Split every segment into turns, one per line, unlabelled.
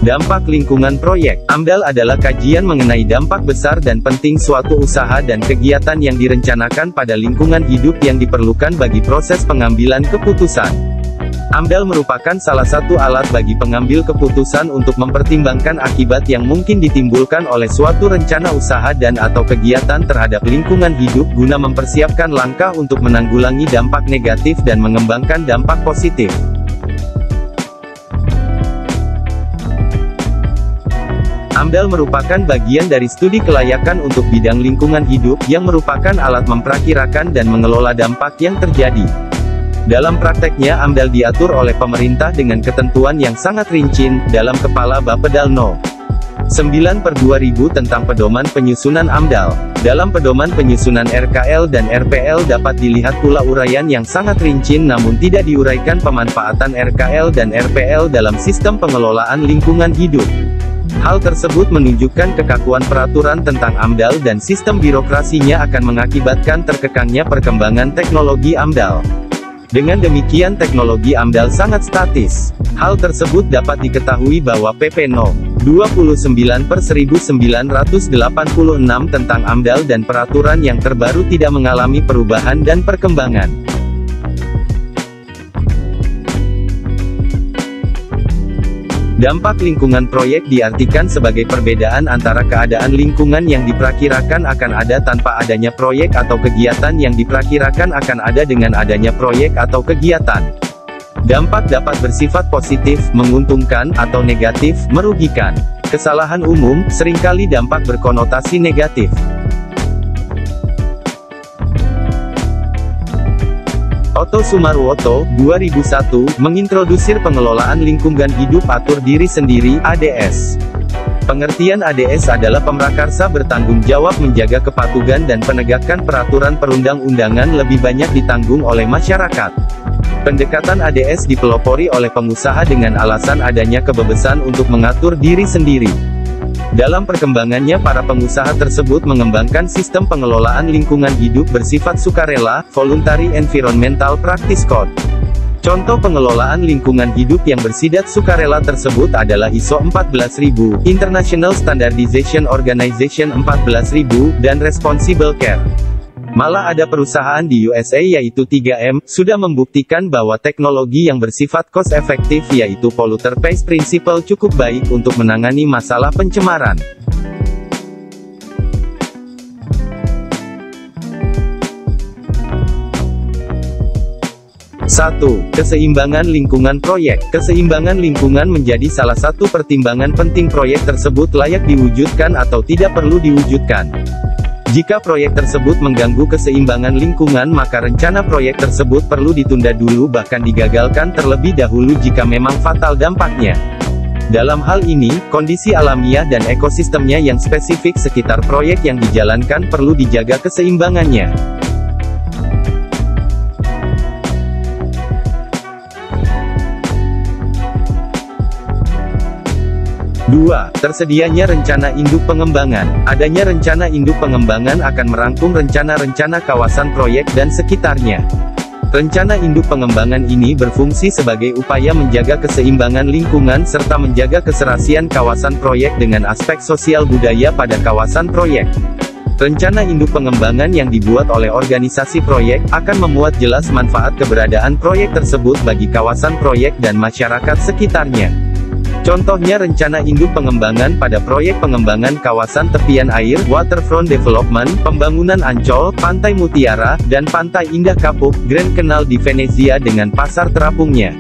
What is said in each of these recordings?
Dampak lingkungan proyek. AMDAL adalah kajian mengenai dampak besar dan penting suatu usaha dan kegiatan yang direncanakan pada lingkungan hidup yang diperlukan bagi proses pengambilan keputusan. AMDAL merupakan salah satu alat bagi pengambil keputusan untuk mempertimbangkan akibat yang mungkin ditimbulkan oleh suatu rencana usaha dan/atau kegiatan terhadap lingkungan hidup guna mempersiapkan langkah untuk menanggulangi dampak negatif dan mengembangkan dampak positif. AMDAL merupakan bagian dari studi kelayakan untuk bidang lingkungan hidup, yang merupakan alat memperkirakan dan mengelola dampak yang terjadi. Dalam prakteknya AMDAL diatur oleh pemerintah dengan ketentuan yang sangat rinci, dalam Kepala Bapedal No. 9/2000 tentang pedoman penyusunan AMDAL. Dalam pedoman penyusunan RKL dan RPL dapat dilihat pula uraian yang sangat rinci namun tidak diuraikan pemanfaatan RKL dan RPL dalam sistem pengelolaan lingkungan hidup. Hal tersebut menunjukkan kekakuan peraturan tentang AMDAL dan sistem birokrasinya akan mengakibatkan terkekangnya perkembangan teknologi AMDAL. Dengan demikian teknologi AMDAL sangat statis. Hal tersebut dapat diketahui bahwa PP No. 29/1986 tentang AMDAL dan peraturan yang terbaru tidak mengalami perubahan dan perkembangan. Dampak lingkungan proyek diartikan sebagai perbedaan antara keadaan lingkungan yang diperkirakan akan ada tanpa adanya proyek atau kegiatan yang diperkirakan akan ada dengan adanya proyek atau kegiatan. Dampak dapat bersifat positif, menguntungkan, atau negatif, merugikan. Kesalahan umum, seringkali dampak berkonotasi negatif. Otto Sumarwoto, 2001, mengintrodusir pengelolaan lingkungan hidup atur diri sendiri, ADS. Pengertian ADS adalah pemrakarsa bertanggung jawab menjaga kepatuhan dan penegakan peraturan perundang-undangan lebih banyak ditanggung oleh masyarakat. Pendekatan ADS dipelopori oleh pengusaha dengan alasan adanya kebebasan untuk mengatur diri sendiri. Dalam perkembangannya para pengusaha tersebut mengembangkan sistem pengelolaan lingkungan hidup bersifat sukarela, Voluntary Environmental Practice Code. Contoh pengelolaan lingkungan hidup yang bersifat sukarela tersebut adalah ISO 14000, International Standardization Organization 14000, dan Responsible Care. Malah ada perusahaan di USA yaitu 3M, sudah membuktikan bahwa teknologi yang bersifat cost efektif yaitu Polluter Pays Principle cukup baik untuk menangani masalah pencemaran. Satu, keseimbangan lingkungan proyek. Keseimbangan lingkungan menjadi salah satu pertimbangan penting proyek tersebut layak diwujudkan atau tidak perlu diwujudkan. Jika proyek tersebut mengganggu keseimbangan lingkungan maka rencana proyek tersebut perlu ditunda dulu bahkan digagalkan terlebih dahulu jika memang fatal dampaknya. Dalam hal ini, kondisi alamiah dan ekosistemnya yang spesifik sekitar proyek yang dijalankan perlu dijaga keseimbangannya. 2. Tersedianya rencana induk pengembangan. Adanya rencana induk pengembangan akan merangkum rencana-rencana kawasan proyek dan sekitarnya. Rencana induk pengembangan ini berfungsi sebagai upaya menjaga keseimbangan lingkungan serta menjaga keserasian kawasan proyek dengan aspek sosial budaya pada kawasan proyek. Rencana induk pengembangan yang dibuat oleh organisasi proyek, akan memuat jelas manfaat keberadaan proyek tersebut bagi kawasan proyek dan masyarakat sekitarnya. Contohnya rencana induk pengembangan pada proyek pengembangan kawasan tepian air, waterfront development, pembangunan Ancol, Pantai Mutiara, dan Pantai Indah Kapuk, Grand Canal di Venezia dengan pasar terapungnya.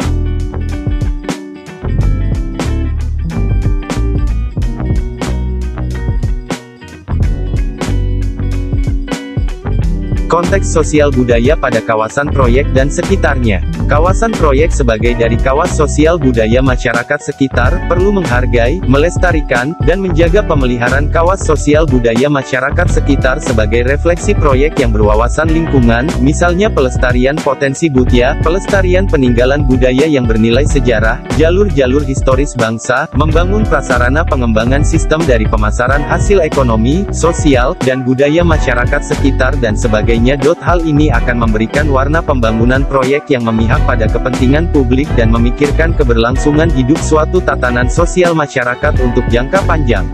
Konteks sosial budaya pada kawasan proyek dan sekitarnya. Kawasan proyek sebagai dari kawas sosial budaya masyarakat sekitar, perlu menghargai, melestarikan, dan menjaga pemeliharaan kawas sosial budaya masyarakat sekitar sebagai refleksi proyek yang berwawasan lingkungan, misalnya pelestarian potensi budaya, pelestarian peninggalan budaya yang bernilai sejarah, jalur-jalur historis bangsa, membangun prasarana pengembangan sistem dari pemasaran hasil ekonomi, sosial, dan budaya masyarakat sekitar dan sebagainya. sebagainya. Hal ini akan memberikan warna pembangunan proyek yang memihak pada kepentingan publik dan memikirkan keberlangsungan hidup suatu tatanan sosial masyarakat untuk jangka panjang.